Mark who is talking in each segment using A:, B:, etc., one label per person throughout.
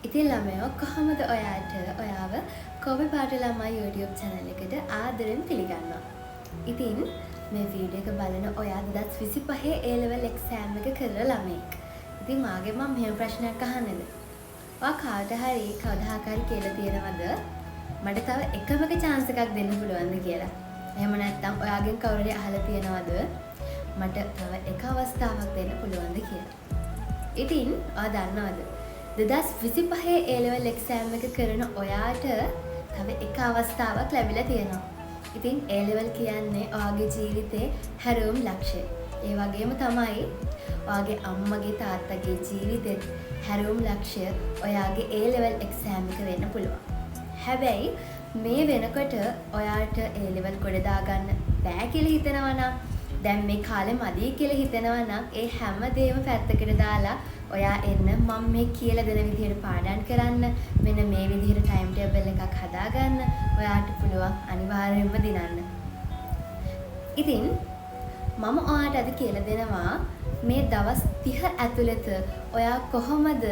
A: ඉතින් ළමයෝ කොහොමද ඔයාට ඔයාව කොබි පාට ළමයි YouTube channel එකට ආදරෙන් පිළිගන්නවා. ඉතින් මේ වීඩියෝ එක බලන ඔයා 2025 A level exam එක කරන ළමෙක්. ඉතින් මාගේ මම මෙහෙම ප්‍රශ්නයක් අහන්නද? ඔයා කාට හරි කවදාහකරි කියලා තියෙනවද මට තව එකමක chance එකක් දෙන්න පුළුවන්ද කියලා? එහෙම නැත්නම් ඔයාගෙන් කවුරු හරි අහලා තියෙනවද මට තව එක අවස්ථාවක් දෙන්න පුළුවන්ද කියලා? ඉතින් ඔයා දන්නවද 2025 A level exam එක කරන ඔයාට තව එක අවස්ථාවක් ලැබිලා තියෙනවා. ඉතින් A level කියන්නේ ඔයාගේ ජීවිතේ හැරවුම් ලක්ෂ්‍යය. ඒ වගේම තමයි ඔයාගේ අම්මගේ තාත්තගේ ජීවිතෙත් හැරවුම් ලක්ෂ්‍යය ඔයාගේ A level exam එක වෙන්න පුළුවන්. හැබැයි මේ වෙනකොට ඔයාට A level ගොඩ දාගන්න බෑ කියලා හිතනවා නම් දැන් මේ කාලේ මදි කියලා හිතනවා නම් ඒ හැමදේම පැත්තකට දාලා ඔයා එන්න මම මේ කියලා දෙන විදිහට පාඩම් කරන්න මෙන්න මේ විදිහට ටයිම් ටේබල් එකක් හදාගන්න ඔයාට පුළුවන් අනිවාර්යයෙන්ම දිනන්න. ඉතින් මම ඔයාට අද කියලා දෙනවා මේ දවස් 30 ඇතුළත ඔයා කොහොමද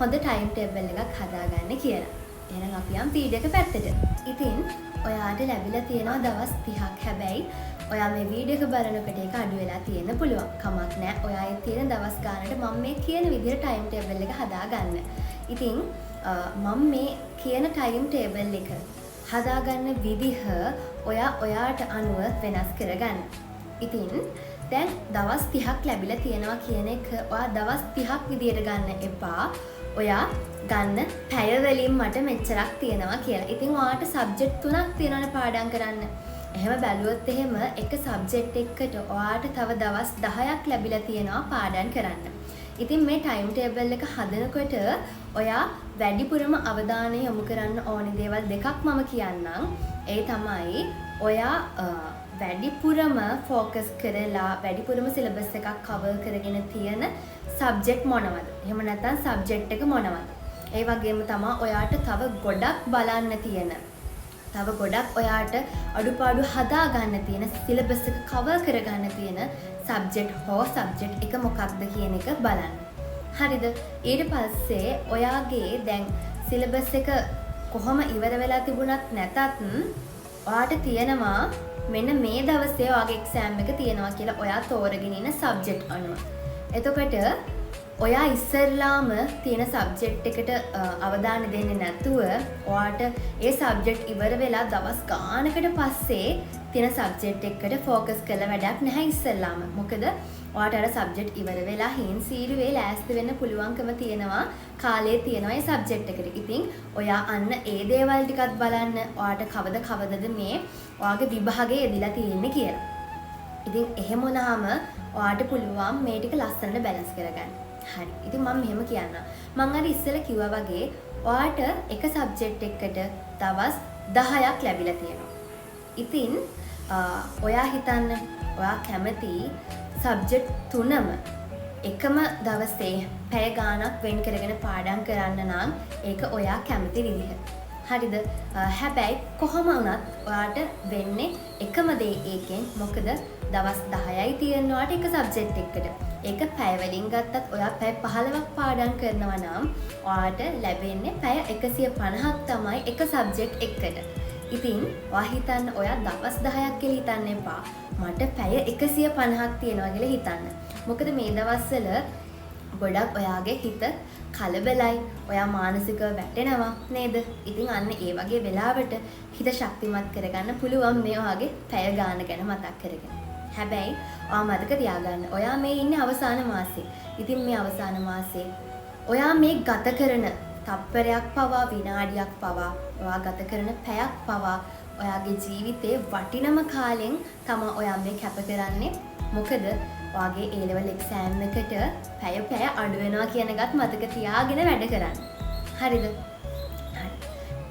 A: හොඳ ටයිම් ටේබල් එකක් හදාගන්නේ කියලා. එහෙනම් අපි යම් වීඩියෝ එක පැත්තට. ඉතින් ඔයාට ලැබිලා තියෙනවා දවස් 30ක්. හැබැයි ඔයා මේ වීඩියෝ එක බලනකොට ඒක අඩු වෙලා තියෙන්න පුළුවන්. කමක් නැහැ. ඔයාගේ තියෙන දවස් ගානට මම මේ කියන විදිහට ටයිම් ටේබල් එක හදාගන්න. ඉතින් මම මේ කියන ටයිම් ටේබල් එක හදාගන්න විදිහ ඔයාට අනුව වෙනස් කරගන්න. ඉතින් දැන් දවස් 30ක් ලැබිලා තියෙනවා කියන එක ඔයා දවස් 30ක් විදියට ගන්න එපා. ඔයා ගන්න පැය වලින් මට මෙච්චරක් තියෙනවා කියලා. ඉතින් ඔයාට සබ්ජෙක්ට් 3ක් තියෙනවනේ පාඩම් කරන්න. එහෙම බැලුවොත් එහෙම එක සබ්ජෙක්ට් එකකට ඔයාට තව දවස් 10ක් ලැබිලා තියෙනවා පාඩම් කරන්න. ඉතින් මේ ටයිම් ටේබල් එක හදනකොට ඔයා වැඩිපුරම අවධානය යොමු කරන්න ඕනේ දේවල් දෙකක් මම කියන්නම්. ඒ තමයි ඔයා වැඩිපුරම ફોකස් කරලා වැඩිපුරම සිලබස් එකක් කවර් කරගෙන තියෙන සබ්ජෙක්ට් මොනවද? එහෙම නැත්නම් සබ්ජෙක්ට් එක මොනවද? ඒ වගේම තමයි ඔයාට තව ගොඩක් බලන්න තියෙන තව ගොඩක් ඔයාට අඩුපාඩු හදා ගන්න තියෙන සිලබස් එක කවර් කරගන්න තියෙන සබ්ජෙක්ට් හෝ සබ්ජෙක්ට් එක මොකක්ද කියන එක බලන්න. හරිද? ඊට පස්සේ ඔයාගේ දැන් සිලබස් එක කොහොම ඉවර වෙලා තිබුණත් නැතත් ඔයාට තියෙනවා මෙන්න මේ දවසේ ඔයාගේ එක්සෑම් එක තියෙනවා කියලා ඔයා තෝරගෙන ඉන්න සබ්ජෙක්ට් අනුව. එතකොට ඔයා ඉස්සරලාම තියෙන සබ්ජෙක්ට් එකට අවධානය දෙන්නේ නැතුව ඔයාට ඒ සබ්ජෙක්ට් ඉවර වෙලා දවස් ගානකට පස්සේ තියෙන සබ්ජෙක්ට් එකට ફોකස් කරලා වැඩක් නැහැ ඉස්සරලාම. මොකද ඔයාට අර සබ්ජෙක්ට් ඉවර වෙලා හින් සීරුවේ ලෑස්ති වෙන්න පුළුවන්කම තියෙනවා කාලේ තියෙනවා ඒ සබ්ජෙක්ට් එකට. ඉතින් ඔයා අන්න ඒ දේවල් ටිකත් බලන්න ඔයාට කවදද මේ ඔයාගේ විභාගයේ එදිලා තියෙන්නේ කියලා. ඉතින් එහෙම වුණාම ඔයාට පුළුවන් මේ ටික ලස්සනට බැලන්ස් කරගන්න. හරි. ඉතින් මම මෙහෙම කියන්නම්. මම අර ඉස්සෙල්ලා කිව්වා වගේ ඔයාට එක සබ්ජෙක්ට් එකකට දවස් 10ක් ලැබිලා තියෙනවා. ඉතින් ඔයා හිතන්න ඔයා කැමති සබ්ජෙක්ට් 3ම එකම දවසේ පැය ගාණක් වෙන් කරගෙන පාඩම් කරන්න නම් ඒක ඔයා කැමති විදිහ. හරිද? හැබැයි කොහොම වුණත් ඔයාට වෙන්නේ එකම දේ ඒකෙන්. මොකද දවස් 10යි තියෙනවාට එක සබ්ජෙක්ට් එකකට. ඒක පැය වලින් ගත්තත් ඔයා පැය 15ක් පාඩම් කරනවා නම් ඔයාට ලැබෙන්නේ පැය 150ක් තමයි එක සබ්ජෙක්ට් එකකට. ඉතින් ඔයා හිතන්න ඔයා දවස් 10ක් කියලා හිතන්න එපා. මට පැය 150ක් තියෙනවා කියලා හිතන්න. මොකද මේ දවස්වල ගොඩක් ඔයාගේ හිත කලබලයි. ඔයා මානසිකව වැටෙනවා නේද? ඉතින් අන්න ඒ වගේ වෙලාවට හිත ශක්තිමත් කරගන්න පුළුවන් මේ ඔයාගේ පැය ගාන ගැන මතක් කරගෙන. හැබැයි ඔයා මතක තියාගන්න ඔයා මේ ඉන්නේ අවසාන මාසේ. ඉතින් මේ අවසාන මාසේ ඔයා මේ ගත කරන තප්පරයක් පවා විනාඩියක් පවා ඔයා ගත කරන පැයක් පවා ඔයාගේ ජීවිතේ වටිනම කාලෙන් තමයි ඔයා මේ කැප කරන්නේ. මොකද ඔයාගේ A level exam එකට පැය අඩු වෙනවා කියන එකත් මතක තියාගෙන වැඩ කරන්න. හරිද? හරි.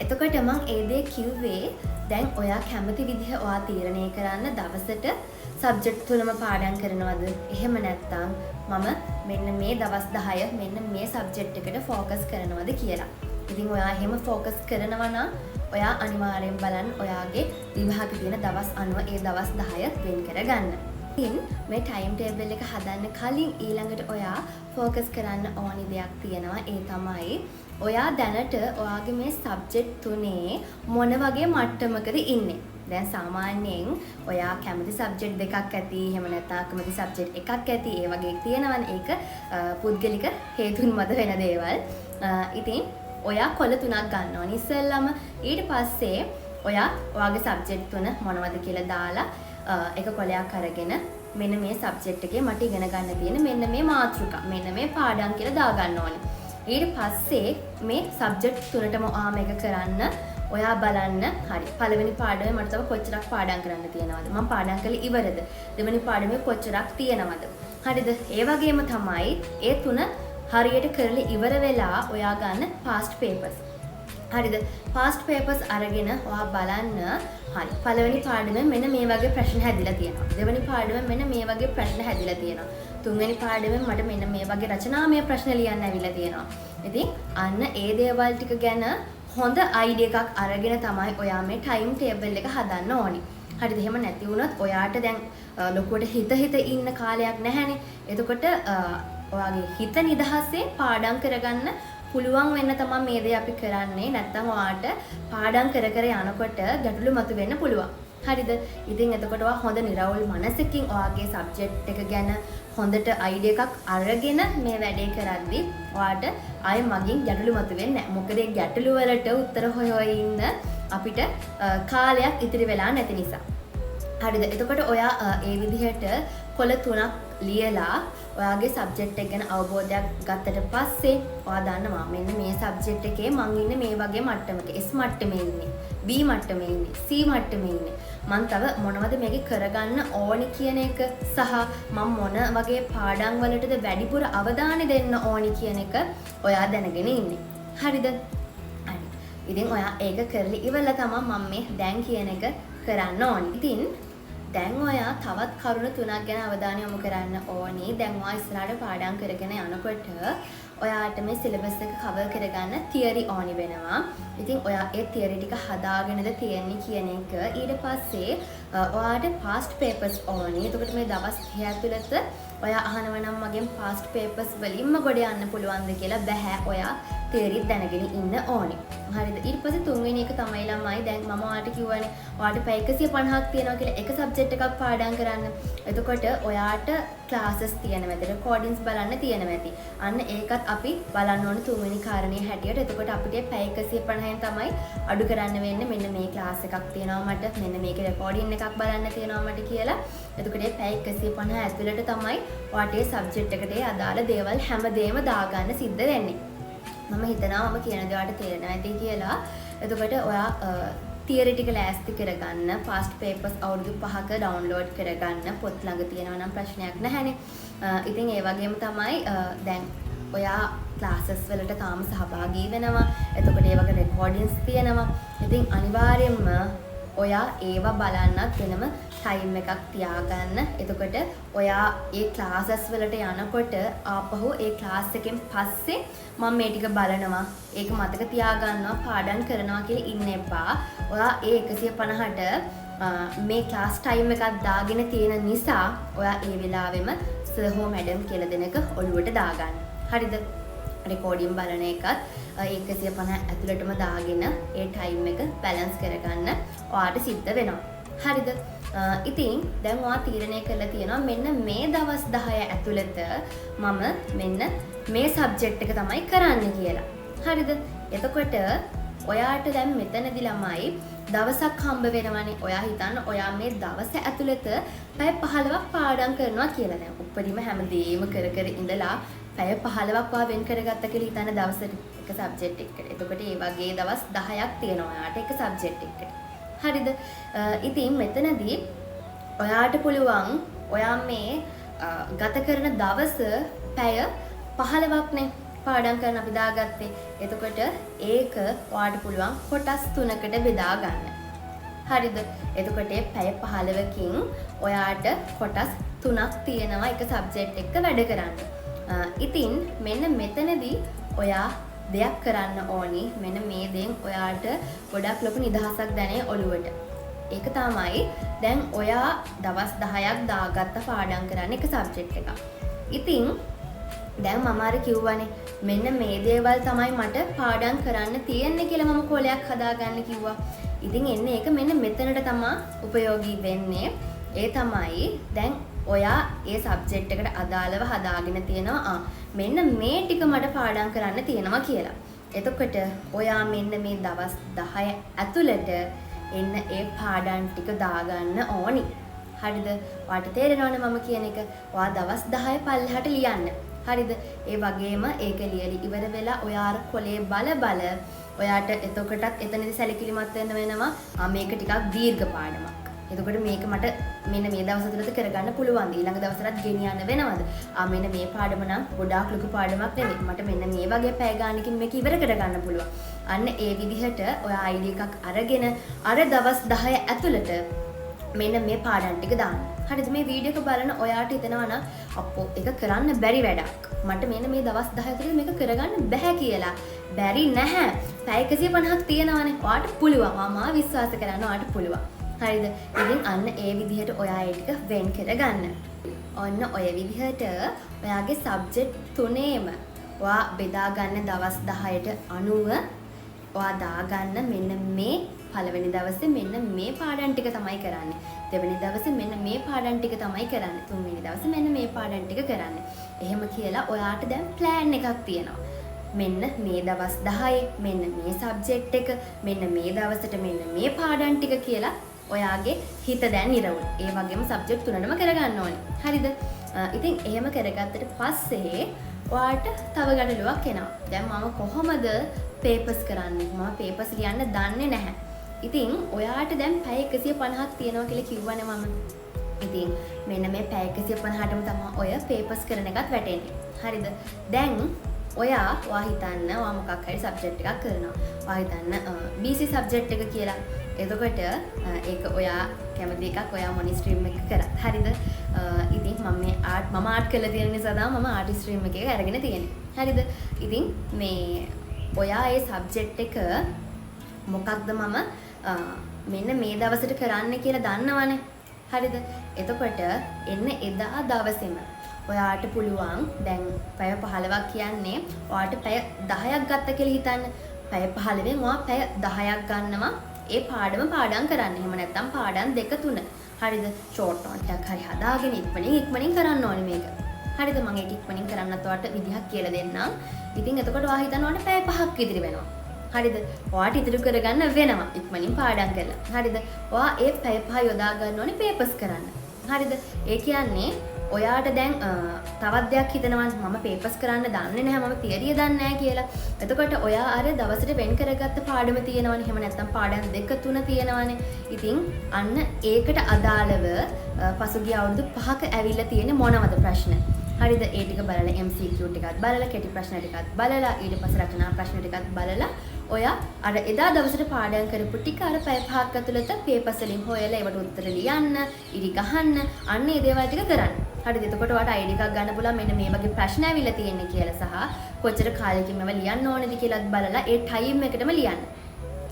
A: එතකොට මම ඒ දේ කිව්වේ දැන් ඔයා කැමති විදිහ ඔයා තීරණය කරන්න දවසට සබ්ජෙක්ට් තුනම පාඩම් කරනවද? එහෙම නැත්නම් මම මෙන්න මේ දවස් 10 මෙන්න මේ සබ්ජෙක්ට් එකට ફોකස් කරනවද කියලා. ඉතින් ඔයා එහෙම ફોකස් කරනවා නම් ඔයා අනිවාර්යෙන් බලන්න ඔයාගේ විභාග තියෙන දවස් අනුව ඒ දවස් 10 වෙන් කරගන්න. ඉතින් මේ ටයිම් ටේබල් එක හදන්න කලින් ඊළඟට ඔයා ફોකස් කරන්න ඕනි දෙයක් තියෙනවා. ඒ තමයි ඔයා දැනට ඔයාගේ මේ සබ්ජෙක්ට් තුනේ මොන වගේ මට්ටමකද ඉන්නේ? දැන් සාමාන්‍යයෙන් ඔයා කැමති සබ්ජෙක්ට් දෙකක් ඇති, එහෙම නැත්නම් කැමති සබ්ජෙක්ට් එකක් ඇති, ඒ වගේ තියෙනවනේ. ඒක පුද්ගලික හේතුන් මත වෙන දේවල්. ඉතින් ඔයා කොළ 3ක් ගන්න ඕනේ ඉස්සෙල්ලාම. ඊට පස්සේ ඔයා ඔයාගේ සබ්ජෙක්ට් තුන මොනවද කියලා දාලා එක කොළයක් අරගෙන මෙන්න මේ සබ්ජෙක්ට් එකේ මට ඉගෙන ගන්න තියෙන මෙන්න මේ මාතෘකා, මෙන්න මේ පාඩම් කියලා දා ගන්න ඕනේ. ඊට පස්සේ මේ සබ්ජෙක්ට් තුනටම ඔයා මේක කරන්න. ඔයා බලන්න හරි පළවෙනි පාඩමේ මට තව කොච්චරක් පාඩම් කරන්න තියෙනවද? මම පාඩම් කළේ ඉවරද? දෙවෙනි පාඩමේ කොච්චරක් තියෙනවද? හරිද? ඒ වගේම තමයි ඒ තුන හරියට කරලා ඉවර වෙලා ඔයා ගන්න past papers. හරිද? past papers අරගෙන ඔයා බලන්න හරි පළවෙනි පාඩමෙන් මෙන්න මේ වගේ ප්‍රශ්න හැදිලා තියෙනවා. දෙවෙනි පාඩමෙන් මෙන්න මේ වගේ ප්‍රශ්න හැදිලා තියෙනවා. තුන්වෙනි පාඩමෙන් මට මෙන්න මේ වගේ රචනාමය ප්‍රශ්න ලියන්න ඇවිල්ලා තියෙනවා. ඉතින් අන්න ඒ දේවල් ටික ගැන හොඳ අයිඩියා එකක් අරගෙන තමයි ඔයා මේ ටයිම් ටේබල් එක හදන්න ඕනි. හරිද? එහෙම නැති වුණොත් ඔයාට දැන් ලොකුවට හිත ඉන්න කාලයක් නැහැනේ. එතකොට ඔයාගේ හිත නිදහසේ පාඩම් කරගන්න පුළුවන් වෙන්න තමයි මේ දේ අපි කරන්නේ. නැත්නම් ඔයාට පාඩම් කර යනකොට ගැටලු මතුවෙන්න පුළුවන්. හරිද? ඉතින් එතකොට ඔයා හොඳ නිරවුල් මනසකින් ඔයාගේ සබ්ජෙක්ට් එක ගැන හොඳට අයිඩියා එකක් අරගෙන මේ වැඩේ කරද්දි ඔයාට ආයෙ මගින් ගැටලු මතුවෙන්නේ නැහැ. මොකද ඒ ගැටලු වලට උත්තර හොය ඉන්න අපිට කාලයක් ඉතිරි වෙලා නැති නිසා. හරිද? එතකොට ඔයා ඒ විදිහට කොළ 3ක් ලියලා ඔයාගේ සබ්ජෙක්ට් එක ගැන අවබෝධයක් ගත්තට පස්සේ ඔයා දන්නවා මෙන්න මේ සබ්ජෙක්ට් එකේ මං ඉන්නේ මේ වගේ මට්ටමක. S මට්ටමේ ඉන්නේ, B මට්ටමේ ඉන්නේ, C මට්ටමේ ඉන්නේ. මං තව මොනවද මේකේ කරගන්න ඕනි කියන එක සහ මම මොන වගේ පාඩම් වලටද වැඩිපුර අවධානය දෙන්න ඕනි කියන එක ඔයා දැනගෙන ඉන්නේ. හරිද? හරි. ඉතින් ඔයා ඒක කරලා ඉවරලා තමයි මම මේ දැන් කියන එක කරන්න ඕනි. ඉතින් දැන් ඔයා තවත් කරුණු 3ක් ගැන අවධානය යොමු කරන්න ඕනි. දැන් ඔයා ඉස්සරහට පාඩම් කරගෙන යනකොට ඔයාට මේ සිලබස් එක කවර් කරගන්න තියරි ඕනි වෙනවා. ඉතින් ඔයා ඒ තියරි ටික හදාගෙනද තියෙන්නේ කියන එක. ඊට පස්සේ ඔයාට past papers ඕනි. එතකොට මේ දවස් 6 ඇතුළත ඔයා අහනවා නම් මගෙන් past papers වලින්ම ගොඩ යන්න පුළුවන්ද කියලා. බෑ. ඔයා තියරි දැනගෙන ඉන්න ඕනි. හරිද? ඊට පස්සේ තුන්වෙනි එක තමයි ළමයි දැන් මම ඔයාට කිව්වනේ ඔයාට පැය 150ක් තියෙනවා කියලා එක සබ්ජෙක්ට් එකක් පාඩම් කරන්න. එතකොට ඔයාට ක්ලාසස් තියෙනවා. රෙකෝඩින්ග්ස් බලන්න තියෙනවා ඇති. අන්න ඒකත් අපි බලන්න ඕන තුන්වෙනි කාරණේ හැටියට. එතකොට අපිට පැය 150න් තමයි අඩු කරන්න වෙන්නේ. මෙන්න මේ ක්ලාස් එකක් තියෙනවා මට. මෙන්න මේකේ රෙකෝඩින් එකක් බලන්න තියෙනවා මට කියලා. එතකොට මේ පැය 150 ඇතුළත තමයි ඔයාට ඒ සබ්ජෙක්ට් එකට අදාළ දේවල් හැමදේම දාගන්න සිද්ධ වෙන්නේ. මම හිතනවා මම කියන දේ ඔයාලට තේරෙනවා ඇති කියලා. එතකොට ඔයා තියරි ටික ලෑස්ති කරගන්න, past papers අවුරුදු 5ක ඩවුන්ලෝඩ් කරගන්න. පොත් ළඟ තියෙනවා නම් ප්‍රශ්නයක් නැහැනේ. ඉතින් ඒ වගේම තමයි දැන් ඔයා ක්ලාසස් වලට තාම සහභාගී වෙනවා. එතකොට ඒ වගේ රෙකෝඩින්ග්ස් තියෙනවා. ඉතින් අනිවාර්යයෙන්ම ඔයා ඒවා බලන්නත් වෙනම ටයිම් එකක් තියාගන්න. එතකොට ඔයා ඒ ක්ලාසස් වලට යනකොට ආපහු ඒ ක්ලාස් එකෙන් පස්සේ මම මේ ටික බලනවා, ඒක මතක තියාගන්නවා, පාඩම් කරනවා කියලා ඉන්න එපා. ඔයා ඒ 150ට මේ ක්ලාස් ටයිම් එකක් දාගෙන තියෙන නිසා ඔයා ඒ වෙලාවෙම සර් හෝ මැඩම් කියලා දෙනක ඔළුවට දාගන්න. හරිද? රෙකෝඩින් බලන එකත් 150 ඇතුළටම දාගෙන ඒ ටයිම් එක බැලන්ස් කරගන්න ඔයාට සිද්ධ වෙනවා. හරිද? ඉතින් දැන් ඔයා තීරණය කරලා තියෙනවා මෙන්න මේ දවස් 10 ඇතුළත මම මෙන්න මේ සබ්ජෙක්ට් එක තමයි කරන්න කියලා. හරිද? එතකොට ඔයාට දැන් මෙතනදි ළමයි දවසක් හම්බ වෙනවනේ. ඔයා හිතන්න ඔයා මේ දවස ඇතුළත පැය 15ක් පාඩම් කරනවා කියලා. දැන් උපරිම හැමදේම කර ඉඳලා පැය 15ක් වා වෙන් කරගත්ත කියලා හිතන්න දවසට එක සබ්ජෙක්ට් එකකට. එතකොට මේ වගේ දවස් 10ක් තියෙනවා ඔයාට එක සබ්ජෙක්ට් එකකට. හරිද? ඉතින් මෙතනදී ඔයාට පුළුවන් ඔයා මේ ගත කරන දවස පැය 15ක්නේ පාඩම් කරන්න අපි දාගත්තේ. එතකොට ඒක ඔයාට පුළුවන් කොටස් 3කට බෙදා ගන්න. හරිද? එතකොට පැය 15කින් ඔයාට කොටස් 3ක් තියෙනවා එක සබ්ජෙක්ට් එක වැඩ කරන්න. ඉතින් මෙන්න මෙතනදී ඔයා දෙයක් කරන්න ඕනි. මෙන්න මේ දෙන් ඔයාට ගොඩක් ලොකු නිදහසක් දැනේ ඔළුවට. ඒක තමයි දැන් ඔයා දවස් 10ක් දාගත්ත පාඩම් කරන්න එක සබ්ජෙක්ට් එකක්. ඉතින් දැන් මම අර කිව්වනේ මෙන්න මේ දේවල් තමයි මට පාඩම් කරන්න තියෙන්නේ කියලා මම කොලයක් හදාගන්න කිව්වා. ඉතින් එන්නේ ඒක මෙන්න මෙතනට තමයි ප්‍රයෝගී වෙන්නේ. ඒ තමයි දැන් ඔයා ඒ සබ්ජෙක්ට් එකට අදාළව හදාගෙන තියෙනවා මෙන්න මේ ටික මට පාඩම් කරන්න තියෙනවා කියලා. එතකොට ඔයා මෙන්න මේ දවස් 10 ඇතුළත එන්න ඒ පාඩම් ටික දාගන්න ඕනි. හරිද? ඔයාට තේරෙනවනේ මම කියන එක. ඔයා දවස් 10 පල්ලෙහාට ලියන්න. හරිද? ඒ වගේම ඒක ලියලි ඉවර වෙලා ඔයා අර කොලේ බල ඔයාට එතකොටත් එතනදී සැලකිලිමත් වෙන්න වෙනවා. මේක ටිකක් දීර්ඝ පාඩමක්. එතකොට මේක මට මෙන්න මේ දවස් තුනට කරගන්න පුළුවන්. ඊළඟ දවසට ගෙනියන්න වෙනවද? මෙන්න මේ පාඩම නම් ගොඩාක් ලොකු පාඩමක් නෙවෙයි. මට මෙන්න මේ වගේ පැය ගානකින් මේක ඉවර කරගන්න පුළුවන්. අන්න ඒ විදිහට ඔයා ID එකක් අරගෙන අර දවස් 10 ඇතුළත මෙන්න මේ පාඩම් ටික දාන්න. හරිද? මේ වීඩියෝ එක බලන ඔයාට හිතෙනවා නම් අප්පෝ ඒක කරන්න බැරි වැඩක්. මට මෙන්න මේ දවස් 10 ඇතුළත මේක කරගන්න බෑ කියලා. බැරි නැහැ. පැය 150ක් තියෙනවානේ. ඔයාට පුළුවන්. මම විශ්වාස කරනවා ඔයාට පුළුවන්. හරිද? ඉතින් අන්න ඒ විදිහට ඔයා ඒ ටික වෙන් කරගන්න. ඔන්න ඔය විදිහට ඔයාගේ සබ්ජෙක්ට් තුනේම ඔයා බෙදා ගන්න දවස් 10ට අනුව ඔයා දාගන්න මෙන්න මේ පළවෙනි දවසේ මෙන්න මේ පාඩම් ටික තමයි කරන්නේ. දෙවෙනි දවසේ මෙන්න මේ පාඩම් ටික තමයි කරන්නේ. තුන්වෙනි දවසේ මෙන්න මේ පාඩම් ටික කරන්නේ. එහෙම කියලා ඔයාට දැන් ප්ලෑන් එකක් තියෙනවා. මෙන්න මේ දවස් 10 මෙන්න මේ සබ්ජෙක්ට් එක මෙන්න මේ දවසට මෙන්න මේ පාඩම් ටික කියලා ඔයාගේ හිත දැන් නිරවුල්. ඒ වගේම සබ්ජෙක්ට් තුනම කරගන්න ඕනේ. හරිද? ඉතින් එහෙම කරගත්තට පස්සේ ඔයාට තව ගැටලුවක් එනවා. දැන් මම කොහොමද පේපර්ස් කරන්නේ? මම පේපර්ස් ලියන්න දන්නේ නැහැ. ඉතින් ඔයාට දැන් පැය 150ක් තියෙනවා කියලා කිව්වනේ මම. ඉතින් මෙන්න මේ පැය 150ටම තමයි ඔය පේපර්ස් කරන එකත් වැටෙන්නේ. හරිද? දැන් ඔයා හිතන්න ඔයා මොකක් හරි සබ්ජෙක්ට් එකක් කරනවා. ඔයා හිතන්න BC සබ්ජෙක්ට් එක කියලා. එතකොට ඒක ඔයා කැමති එකක් ඔයා මොනි ස්ට්‍රීම් එක කරත්. හරිද? ඉතින් මම ආර්ට් කරලා තියෙන නිසා තමයි මම ආර්ට් ස්ට්‍රීම් එකේ අරගෙන තියෙන්නේ. හරිද? ඉතින් මේ ඔයා ඒ සබ්ජෙක්ට් එක මොකක්ද මම මෙන්න මේ දවසට කරන්න කියලා දන්නවනේ. හරිද? එතකොට එන්න එදා දවසේම ඔයාට පුළුවන් දැන් පැය 15ක් කියන්නේ ඔයාට පැය 10ක් ගත්ත කියලා හිතන්න. පැය 15න් ඔයා පැය 10ක් ගන්නවා ඒ පාඩම පාඩම් කරන්න. එහෙම නැත්නම් පාඩම් 2 3. හරිද? ෂෝට් නෝට් එකක් හරි හදාගෙන ඉක්මනින් කරන්න ඕනේ මේක. හරිද? මම ඒක ඉක්මනින් කරන්නත් ඔයාට විදිහක් කියලා දෙන්නම්. ඉතින් එතකොට ඔයා හිතන්න ඔයාට පැය 5ක් ඉතිරි වෙනවා. හරිද? ඔයාට ඉතිරි කරගන්න වෙනවා ඉක්මනින් පාඩම් කරලා. හරිද? ඔයා ඒ පැය 5 යොදා ගන්න ඕනේ පේපර්ස් කරන්න. හරිද? ඒ කියන්නේ ඔයාට දැන් තවත් දෙයක් හිතනවා මම පේපර්ස් කරන්න දන්නේ නැහැ මම තියරිය දන්නේ නැහැ කියලා. එතකොට ඔයා අර දවසට වෙන් කරගත්ත පාඩම තියෙනවනේ. එහෙම නැත්නම් පාඩම් 2 3 තියෙනවනේ. ඉතින් අන්න ඒකට අදාළව පසුගිය අවුරුදු 5ක ඇවිල්ලා තියෙන මොනවද ප්‍රශ්න? හරිද? ඒ ටික බලලා MCQ ටිකත් බලලා කෙටි ප්‍රශ්න ටිකත් බලලා ඊට පස්සේ රචනා ප්‍රශ්න ටිකත් බලලා ඔයා අර එදා දවසට පාඩම් කරපු ටික අර පැය 5ක් ඇතුළත පේපර්ස් වලින් හොයලා ඒවට උත්තර ලියන්න, ඉරි ගහන්න, අන්න ඒ දේවල් ටික කරන්න. හරිද? එතකොට ඔයාට ID එකක් ගන්න පුළුවන් මෙන්න මේ වගේ ප්‍රශ්න ඇවිල්ලා තියෙන්නේ කියලා සහ කොච්චර කාලෙකින් මේවා ලියන්න ඕනේද කියලාත් බලලා ඒ ටයිම් එකටම ලියන්න.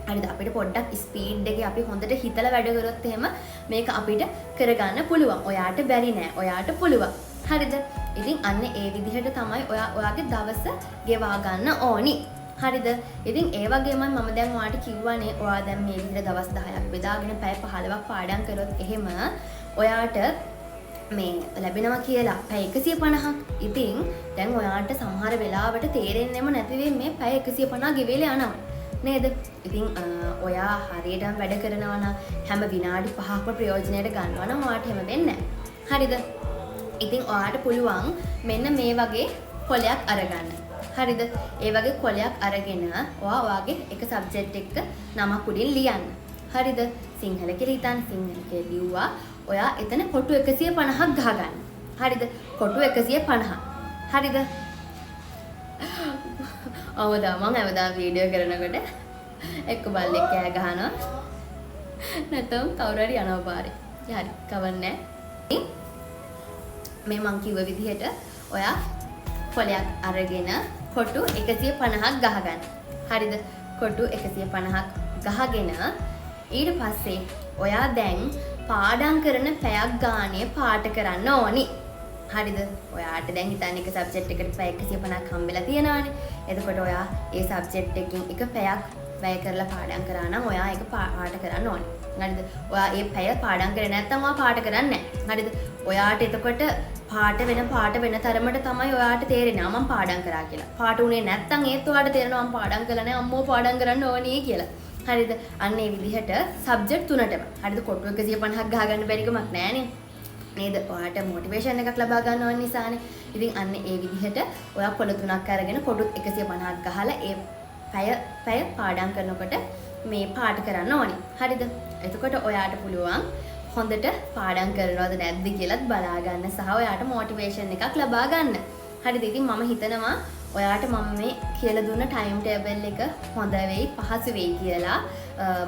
A: හරිද? අපිට පොඩ්ඩක් ස්පීඩ් එකේ අපි හොඳට හිතලා වැඩ කරොත් එහෙම මේක අපිට කරගන්න පුළුවන්. ඔයාට බැරි නෑ. ඔයාට පුළුවන්. හරිද? ඉතින් අන්න ඒ විදිහට තමයි ඔයාගේ දවස ගෙවා ගන්න ඕනි. හරිද? ඉතින් ඒ වගේම මම දැන් ඔයාට කිව්වනේ ඔයා දැන් මේ විදිහට දවස් 10ක් බෙදාගෙන පැය 15ක් පාඩම් කරොත් එහෙම ඔයාට මේ ලැබෙනවා කියලා පැය 150ක්. ඉතින් දැන් ඔයාට සමහර වෙලාවට තේරෙන්නෙම නැති වෙයි මේ පැය 150 ගෙවිලා යනවා. නේද? ඉතින් ඔයා හරියටම වැඩ කරනවා නම් හැම විනාඩි 5ක්ම ප්‍රයෝජනයට ගන්නවා නම් ඔයාට හැම වෙන්නේ නැහැ. හරිද? ඉතින් ඔයාට පුළුවන් මෙන්න මේ වගේ කොලයක් අරගන්න. හරිද? ඒ වගේ කොලයක් අරගෙන ඔයාගේ එක සබ්ජෙක්ට් එක නමක් උඩින් ලියන්න. හරිද? සිංහල කියලා හිතන්න. සිංහල කියලා ලිව්වා. ඔයා එතන කොටු 150ක් ගහගන්න. හරිද? කොටු 150. හරිද? මම හැමදාම වීඩියෝ කරනකොට එක්ක බල්ලෙක් කෑ ගහනවා. නැත්නම් කවුරු හරි යනවා පාරේ. හරි, කවන්නේ නැහැ. මේ මං කිව්ව විදිහට ඔයා කොලයක් අරගෙන කොටු 150ක් ගහගන්න. හරිද? කොටු 150ක් ගහගෙන ඊට පස්සේ ඔයා දැන් පාඩම් කරන පැයක් ගානේ පාට කරන්න ඕනි. හරිද? ඔයාට දැන් හිතන්න එක සබ්ජෙක්ට් එකට පැය 150ක් හම්බෙලා තියෙනවානේ. එතකොට ඔයා ඒ සබ්ජෙක්ට් එකකින් එක පැයක් වැය කරලා පාඩම් කරා නම් ඔයා ඒක පාඩම් කරන්න ඕනේ. හරිද? ඔයා ඒ පැය පාඩම් කරේ නැත්නම් ඔයා පාඩම් කරන්නේ නැහැ. හරිද? ඔයාට එතකොට පාට වෙන තරමට තමයි ඔයාට තේරෙන්නේ මම පාඩම් කරා කියලා. පාට උනේ නැත්නම් ඒත් ඔයාට තේරෙනවා මම පාඩම් කළා නෑ අම්මෝ පාඩම් කරන්න ඕනේ කියලා. හරිද? අන්න ඒ විදිහට සබ්ජෙක්ට් තුනටම. හරිද? කොටු 150ක් ගහගන්න බැරි කමක් නෑනේ. නේද? ඔයාට මොටිවේෂන් එකක් ලබා ගන්න ඕන නිසානේ. ඉතින් අන්න ඒ විදිහට ඔයා පොළ තුනක් අරගෙන කොටු 150ක් ගහලා ඒ පැය පාඩම් කරනකොට මේ පාට කරන්න ඕනේ. හරිද? එතකොට ඔයාට පුළුවන් හොඳට පාඩම් කරනවද නැද්ද කියලාත් බලා ගන්න සහ ඔයාට මොටිවේෂන් එකක් ලබා ගන්න. හරිද? ඉතින් මම හිතනවා ඔයාට මම මේ කියලා දුන්න ටයිම් ටේබල් එක හොඳ වෙයි, පහසු වෙයි කියලා.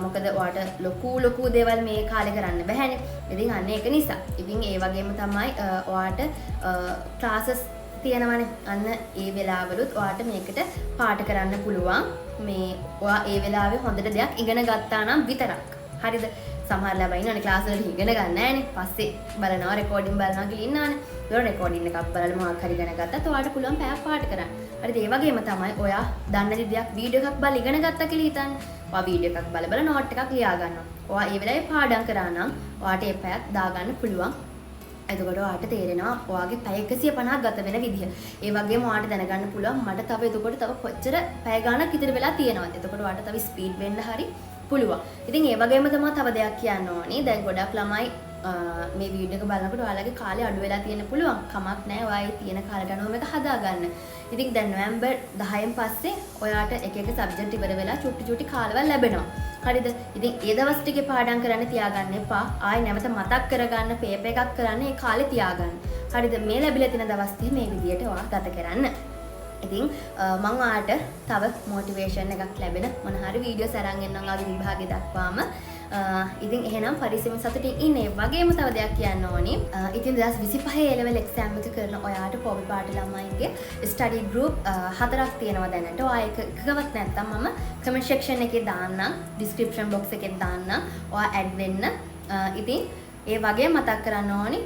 A: මොකද ඔයාට ලොකු දේවල් මේ කාලේ කරන්න බැහැනේ. ඉතින් අන්න ඒක නිසා. ඉතින් ඒ වගේම තමයි ඔයාට ක්ලාසස් තියෙනවනේ. අන්න ඒ වෙලාවලුත් ඔයාට මේකට පාට කරන්න පුළුවන්. මේ ඔයා ඒ වෙලාවේ හොඳට දෙයක් ඉගෙන ගත්තා නම් විතරක්. හරිද? සමහර ළමයි ඉන්නවනේ ක්ලාස් වලට ඉගෙන ගන්න නැහැනේ. පස්සේ බලනවා රෙකෝඩින් බලනවා කියලා ඉන්නවනේ. ඒක රෙකෝඩින් එකක් බලලා මොකක් හරි ඉගෙන ගත්තත් ඔයාට පුළුවන් පැයක් පාට කරන්න. හරිද? ඒ වගේම තමයි ඔයා දන්න දෙයක් වීඩියෝ එකක් බලලා ඉගෙන ගත්තා කියලා හිතන්න. ඔයා වීඩියෝ එකක් බල නෝට් එකක් ලියා ගන්නවා. ඔයා ඒ වෙලාවේ පාඩම් කරා නම් ඔයාට ඒ පැයක් දාගන්න පුළුවන්. එතකොට ඔයාට තේරෙනවා ඔයාගේ පැය 150ක් ගත වෙන විදිහ. ඒ වගේම ඔයාට දැනගන්න පුළුවන් මට තව කොච්චර පැය ගාණක් ඉතිරි වෙලා තියෙනවද. එතකොට ඔයාට තව ස්පීඩ් වෙන්න හරි පුළුවන්. ඉතින් ඒ වගේම තමයි තව දෙයක් කියන්න ඕනේ. දැන් ගොඩක් ළමයි මේ වීඩියෝ එක බලනකොට ඔයාලගේ කාලේ අඩු වෙලා තියෙන පුළුවන්. කමක් නැහැ. ඔයාගේ තියෙන කාලයට අනුව මේක හදාගන්න. ඉතින් දැන් නොවැම්බර් 10න් පස්සේ ඔයාට එක සබ්ජෙක්ට් ඉවර වෙලා චුටි කාලවල් ලැබෙනවා. හරිද? ඉතින් ඒ දවස් ටිකේ පාඩම් කරන්න තියාගන්න එපා. ආයෙ නැවත මතක් කරගන්න පේපර් එකක් කරන්න ඒ කාලේ තියාගන්න. හරිද? මේ ලැබිලා තියෙන දවස් ටික මේ විදියට ඔයා ගත කරන්න. ඉතින් මම ඔයාට තව මොටිවේෂන් එකක් ලැබෙන මොන හරි වීඩියෝස් අරන් එන්නම් ආගේ විභාගෙ දක්වාම. ඉතින් එහෙනම් පරිස්සම සතුටින් ඉන්න. ඒ වගේම තව දෙයක් කියන්න ඕනි. ඉතින් 2025 A level exam එක කරන ඔයාට කොබි පාට ළමයින්ගේ ස්ටඩි ගෲප් 4ක් තියෙනවා දැනට. ඔයා එකකවත් නැත්තම් මම කමෙන්ට් සෙක්ෂන් එකේ දාන්නම්, ඩිස්ක්‍රිප්ෂන් බොක්ස් එකේ දාන්නම්. ඔයා ඇඩ් වෙන්න. ඉතින් ඒ වගේ මතක් කරන්න ඕනි.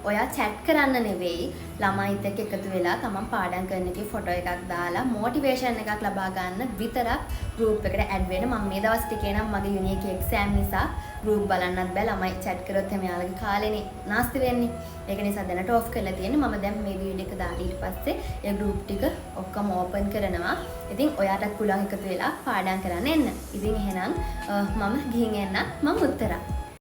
A: ඔයා chat කරන්න නෙවෙයි ළමයිත් එක්ක එකතු වෙලා තමන් පාඩම් කරන එකේ ෆොටෝ එකක් දාලා මොටිවේෂන් එකක් ලබා ගන්න විතරක් group එකට add වෙන්න. මම මේ දවස් ටිකේ නම් මගේ යුනික් එක්සෑම් නිසා group බලන්නත් බෑ. ළමයි chat කරොත් එහම යාළගේ කාලේනේ නාස්ති වෙන්නේ. ඒක නිසා දැනට off කරලා තියෙන්නේ. මම දැන් මේ වීඩියෝ එක දාලා ඊට පස්සේ ඒ group ටික ඔක්කොම open කරනවා. ඉතින් ඔයාටත් පුළුවන් එකතු වෙලා පාඩම් කරන්න එන්න. ඉතින් එහෙනම් මම ගිහින් එන්න. මම උත්තරා